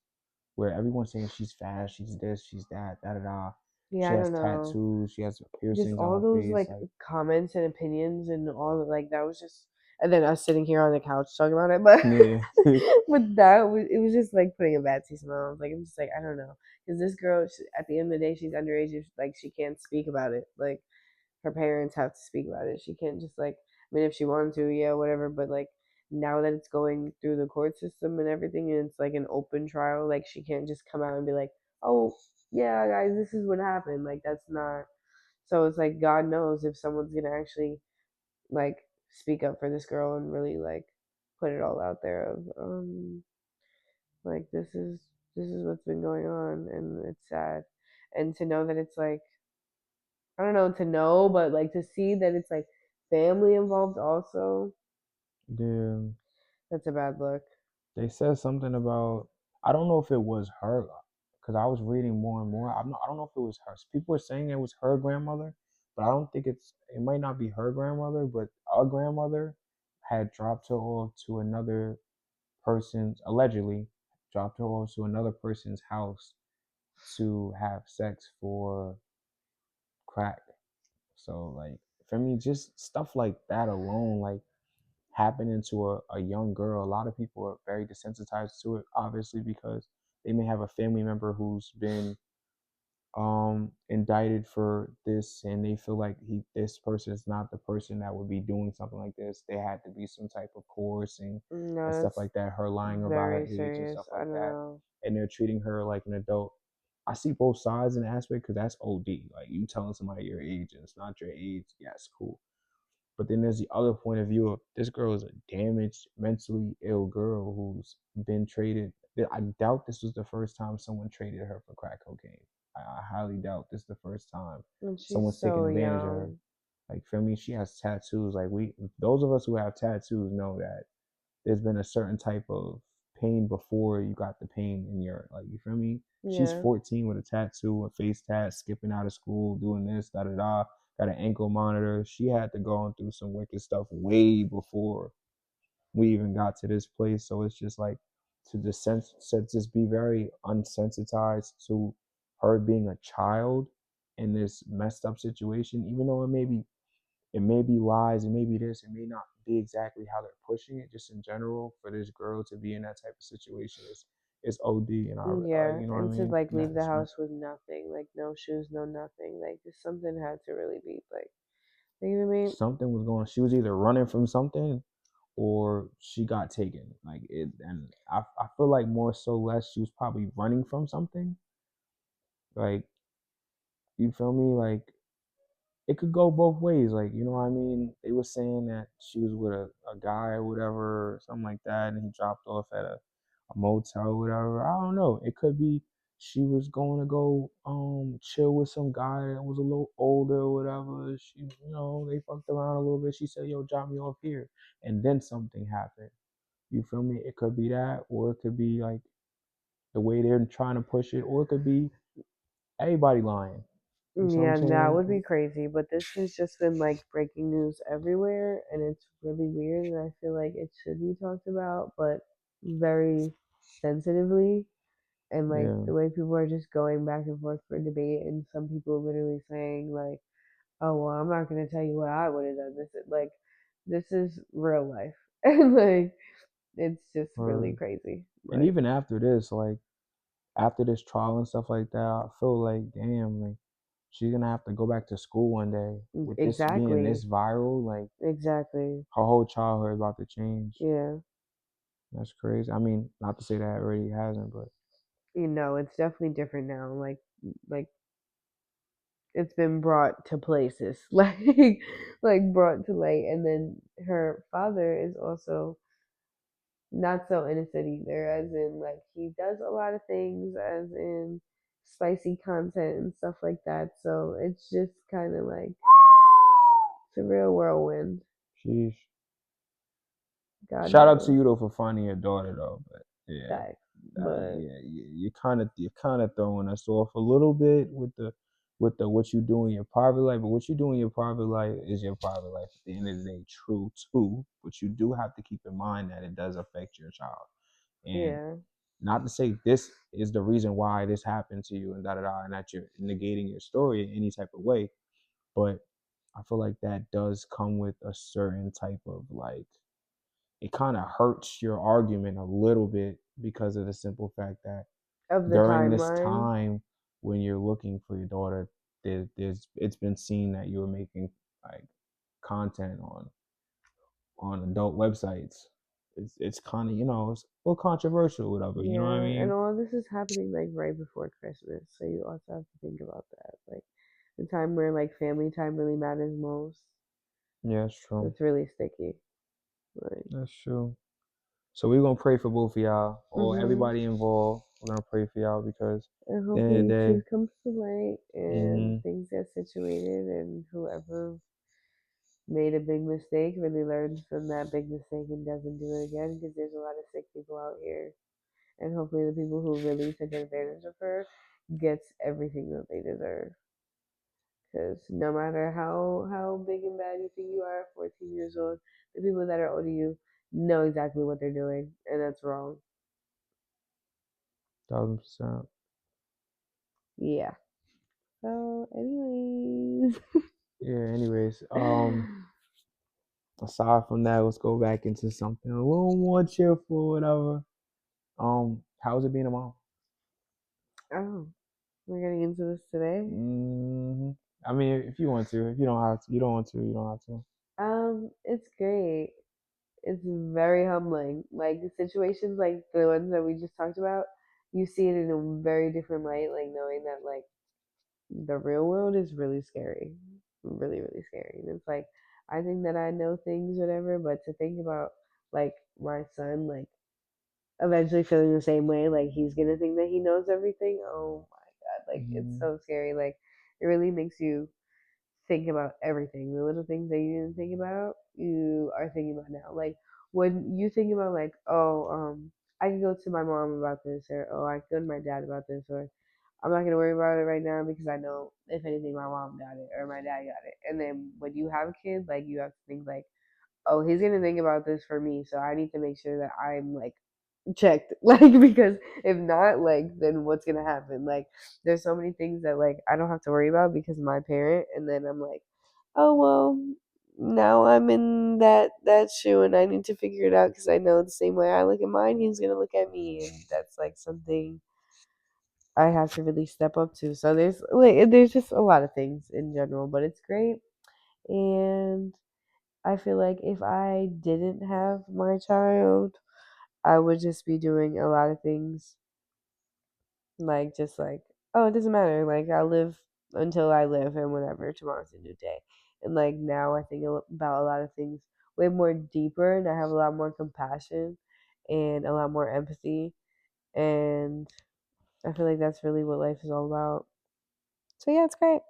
where everyone's saying she's fast, she's this, she's that, da da da. Yeah, She I has don't know. tattoos, she has Just piercings on all her those face, like like, comments and opinions and all like that was just, and then us sitting here on the couch talking about it, but yeah. but that was it was just like putting a bad taste in my mouth. Like I'm just like I don't know because this girl at the end of the day she's underage. Like she can't speak about it. Like her parents have to speak about it. She can't just like I mean if she wanted to, yeah, whatever. But like now that it's going through the court system and everything, and it's like an open trial, like she can't just come out and be like, oh yeah, guys, this is what happened. Like that's not. So it's like God knows if someone's gonna actually like speak up for this girl and really like put it all out there of like this is what's been going on and it's sad. And to know that it's like I don't know to know, but like to see that it's like family involved also, Yeah. that's a bad look. They said something about, I don't know if it was her, because I was reading more and more. I don't know if it was her. People were saying it was her grandmother, but I don't think it might not be her grandmother, but a grandmother had dropped her off to another person's, allegedly, dropped her off to another person's house to have sex for crack. So, like, for me, just stuff like that alone, like, happening to a young girl, a lot of people are very desensitized to it, obviously, because they may have a family member who's been indicted for this, and they feel like this person is not the person that would be doing something like this. There had to be some type of coercing and No, stuff that's like that, her lying about her very age and serious. stuff I like don't that, know. and they're treating her like an adult. I see both sides in the aspect, because that's OD. Like, you telling somebody your age and it's not your age, yes, cool. But then there's the other point of view of, this girl is a damaged, mentally ill girl who's been traded. I doubt this was the first time someone traded her for crack cocaine. I highly doubt this is the first time And she's someone's taking so advantage of her. young. Like, for me, she has tattoos. Like, those of us who have tattoos know that there's been a certain type of pain before you got the pain in your, like, you feel me? She's Yeah. 14 with a tattoo, a face tat, skipping out of school, doing this, da da da, got an ankle monitor. She had to go on through some wicked stuff way before we even got to this place. So it's just like, to just be very unsensitized to her being a child in this messed up situation, even though it may be lies, it may be this, it may not be exactly how they're pushing it. Just in general, for this girl to be in that type of situation is OD, and Yeah, you know what I and to mean. like And leave the that's house with nothing, like no shoes, no nothing. Like just something had to really be like, you know what I mean? something was going. She was either running from something or she got taken. Like it, and I feel like more so less she was probably running from something. Like, you feel me? Like, it could go both ways. Like, you know what I mean? They were saying that she was with a guy or whatever, or something like that, and he dropped off at a motel or whatever. I don't know. It could be she was going to go chill with some guy that was a little older or whatever. She, they fucked around a little bit. She said, "Yo, drop me off here," and then something happened. You feel me? It could be that, or it could be like the way they're trying to push it, or it could be everybody lying. You see what I'm Yeah, that saying? would be crazy. But this has just been like breaking news everywhere, and it's really weird. And I feel like it should be talked about, but very sensitively. And like Yeah. the way people are just going back and forth for debate, and some people literally saying like, "Oh well, I'm not gonna tell you what I would have done." This is real life, and like it's just really Or crazy. and Like even after this, like after this trial and stuff like that, I feel like damn, like she's gonna have to go back to school one day with this being exactly, this viral. Like exactly. her whole childhood about to change. Yeah. That's crazy. I mean, not to say that it already hasn't, but It's definitely different now. Like it's been brought to places, like brought to light. And then her father is also not so innocent either, as in like he does a lot of things, as in spicy content and stuff like that. So it's just kind of like it's a real whirlwind. sheesh. God Shout out to knows you though for finding your daughter though. But yeah, that, but yeah, you're kind of throwing us off a little bit with the what you do in your private life. But what you do in your private life is your private life. At the end of the day, true too. But you do have to keep in mind that it does affect your child. And yeah, not to say this is the reason why this happened to you and da da da, and that you're negating your story in any type of way. But I feel like that does come with a certain type of like it kind of hurts your argument a little bit because of the simple fact that of the during this timeline. time when you're looking for your daughter, there's it's been seen that you were making like content on adult websites. It's kind of it's a little controversial, whatever. You know what I Yeah, and mean? all this is happening like right before Christmas, so you also have to think about that. Like the time where like family time really matters most. Yeah, that's true. It's really sticky. Like, That's true. So we're gonna pray for both of y'all or mhm. everybody involved. We're gonna pray for y'all because And at the end of the hopefully day, truth comes to light and mm-hmm, things get situated, and whoever made a big mistake really learns from that big mistake and doesn't do it again, because there's a lot of sick people out here. And hopefully the people who really took advantage of her gets everything that they deserve. Because no matter how big and bad you think you are, 14 years old, the people that are older you know exactly what they're doing, and that's wrong. 1000%. Yeah. So, anyways, Yeah. Anyways, aside from that, let's go back into something a little more cheerful, whatever. How's it being a mom? oh, we're getting into this today. hmm I mean, if you want to, if you don't have to, you don't want to, you don't have to. It's great. It's very humbling. Like the situations like the ones that we just talked about, you see it in a very different light, like knowing that like the real world is really scary. Really, really scary. And it's like I think that I know things, whatever, but to think about like my son like eventually feeling the same way, like he's gonna think that he knows everything. Oh my god, like it's hmm so scary. Like it really makes you think about everything. The little things that you didn't think about, you are thinking about now. Like when you think about like, oh, I can go to my mom about this, or oh, I can go to my dad about this, or I'm not gonna worry about it right now because I know if anything, my mom got it or my dad got it. And then when you have a kid, like you have to think like, oh, he's gonna think about this for me, so I need to make sure that I'm like checked like because if not like then what's gonna happen, like there's so many things that like I don't have to worry about because of my parent, and then I'm like, oh well, now I'm in that shoe and I need to figure it out because I know the same way I look at mine he's gonna look at me, and that's like something I have to really step up to. So there's just a lot of things in general, but it's great. And I feel like if I didn't have my child, I would just be doing a lot of things like just like, oh, it doesn't matter. Like I'll live until I live, and whatever, tomorrow's a new day. And like now I think about a lot of things way more deeper, and I have a lot more compassion and a lot more empathy, and I feel like that's really what life is all about. So yeah, it's great.